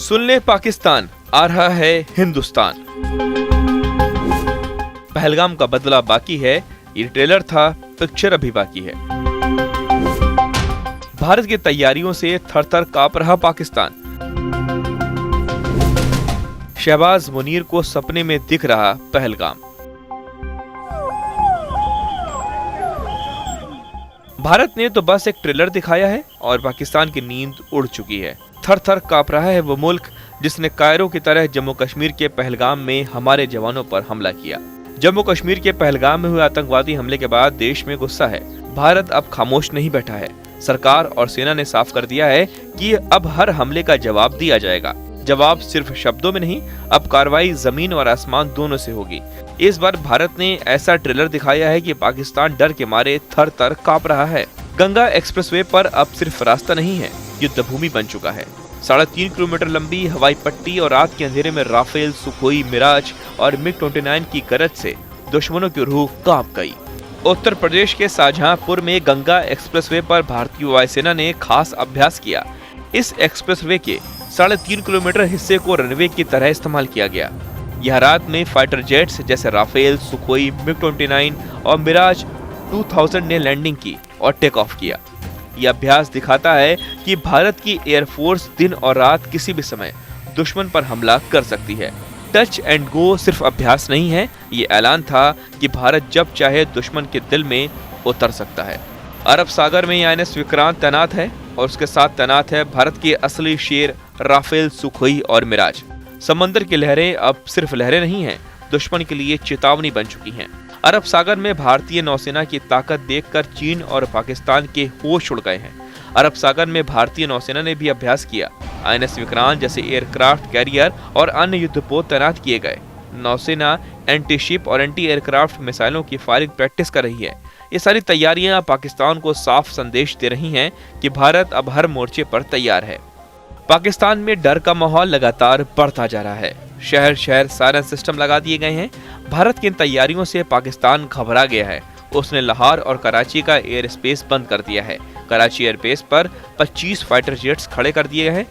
सुन ले पाकिस्तान, आ रहा है हिंदुस्तान। पहलगाम का बदला बाकी है, ये ट्रेलर था, पिक्चर अभी बाकी है। भारत की तैयारियों से थर-थर कांप रहा पाकिस्तान। शहबाज मुनीर को सपने में दिख रहा पहलगाम। भारत ने तो बस एक ट्रेलर दिखाया है और पाकिस्तान की नींद उड़ चुकी है। थर-थर कांप रहा है वो मुल्क जिसने कायरो की तरह जम्मू कश्मीर के पहलगाम में हमारे जवानों पर हमला किया। जम्मू कश्मीर के पहलगाम में हुए आतंकवादी हमले के बाद देश में गुस्सा है। भारत अब खामोश नहीं बैठा है। सरकार और सेना ने साफ कर दिया है कि अब हर हमले का जवाब दिया जाएगा। जवाब सिर्फ शब्दों में नहीं, अब कार्रवाई जमीन और आसमान दोनों से होगी। इस बार भारत ने ऐसा ट्रेलर दिखाया है कि पाकिस्तान डर के मारे थर-थर कांप रहा है। गंगा एक्सप्रेसवे पर अब सिर्फ रास्ता नहीं है, युद्ध भूमि बन चुका है। 3.5 किलोमीटर लंबी हवाई पट्टी और रात के अंधेरे में राफेल, सुखोई, मिराज और MiG-29 की गरज से दुश्मनों की रूह कांप गई। उत्तर प्रदेश के शाहजहांपुर में गंगा एक्सप्रेसवे पर भारतीय वायुसेना ने खास अभ्यास किया। इस एक्सप्रेसवे के 3.5 किलोमीटर हिस्से को रनवे की तरह इस्तेमाल किया गया। यह रात में फाइटर जेट्स जैसे राफेल, सुखोई, MiG-29 और मिराज 2000 ने लैंडिंग की और टेक ऑफ किया। यह अभ्यास दिखाता है कि भारत की एयरफोर्स दिन और रात किसी भी समय दुश्मन पर हमला कर सकती है। टच एंड गो सिर्फ अभ्यास नहीं है, ये ऐलान था कि भारत जब चाहे दुश्मन के दिल में उतर सकता है। अरब सागर में INS विक्रांत तैनात है और उसके साथ तैनात है भारत के असली शेर राफेल, सुखोई और मिराज। समंदर की लहरें अब सिर्फ लहरें नहीं हैं, दुश्मन के लिए चेतावनी बन चुकी हैं। अरब सागर में भारतीय नौसेना की ताकत देखकर चीन और पाकिस्तान के होश उड़ गए हैं। अरब सागर में भारतीय नौसेना ने भी अभ्यास किया। INS विक्रांत जैसे एयरक्राफ्ट कैरियर और अन्य युद्धपोत तैनात किए गए। नौसेना एंटी शिप और एंटी एयरक्राफ्ट मिसाइलों की फायरिंग प्रैक्टिस कर रही है। ये सारी तैयारियां पाकिस्तान को साफ संदेश दे रही हैं कि भारत अब हर मोर्चे पर तैयार है। पाकिस्तान में डर का माहौल लगातार बढ़ता जा रहा है। शहर शहर सायरन सिस्टम लगा दिए गए हैं। भारत की इन तैयारियों से पाकिस्तान घबरा गया है। उसने लाहौर और कराची का एयर स्पेस बंद कर दिया है। कराची एयरबेस पर 25 फाइटर जेट्स खड़े कर दिए हैं।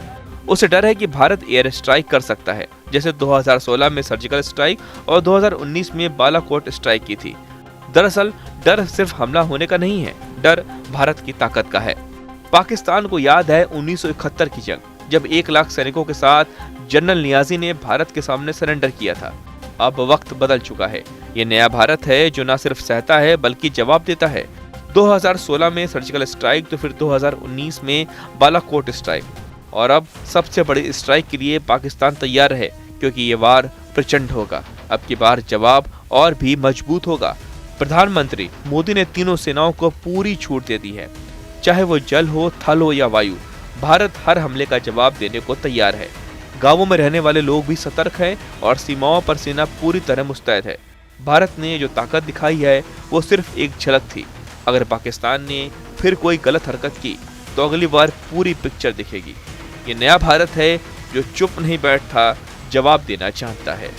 उसे डर है कि भारत एयर स्ट्राइक कर सकता है, जैसे 2016 में सर्जिकल स्ट्राइक और 2019 में बालाकोट स्ट्राइक की थी। दरअसल डर सिर्फ हमला होने का नहीं है, डर भारत की ताकत का है। पाकिस्तान को याद है 1971 की जंग, जब 1 लाख सैनिकों के साथ जनरल नियाजी ने भारत के सामने सरेंडर किया था। अब वक्त बदल चुका है। ये नया भारत है जो न सिर्फ सहता है बल्कि जवाब देता है। 2016 में सर्जिकल स्ट्राइक, तो फिर 2019 में बालाकोट स्ट्राइक, और अब सबसे बड़ी स्ट्राइक के लिए पाकिस्तान तैयार है, क्योंकि ये वार प्रचंड होगा। अब की बार जवाब और भी मजबूत होगा। प्रधानमंत्री मोदी ने तीनों सेनाओं को पूरी छूट दे दी है। चाहे वो जल हो, थल हो या वायु, भारत हर हमले का जवाब देने को तैयार है। गांवों में रहने वाले लोग भी सतर्क हैं और सीमाओं पर सेना पूरी तरह मुस्तैद है। भारत ने जो ताकत दिखाई है वो सिर्फ एक झलक थी। अगर पाकिस्तान ने फिर कोई गलत हरकत की तो अगली बार पूरी पिक्चर दिखेगी। ये नया भारत है जो चुप नहीं बैठता, जवाब देना चाहता है।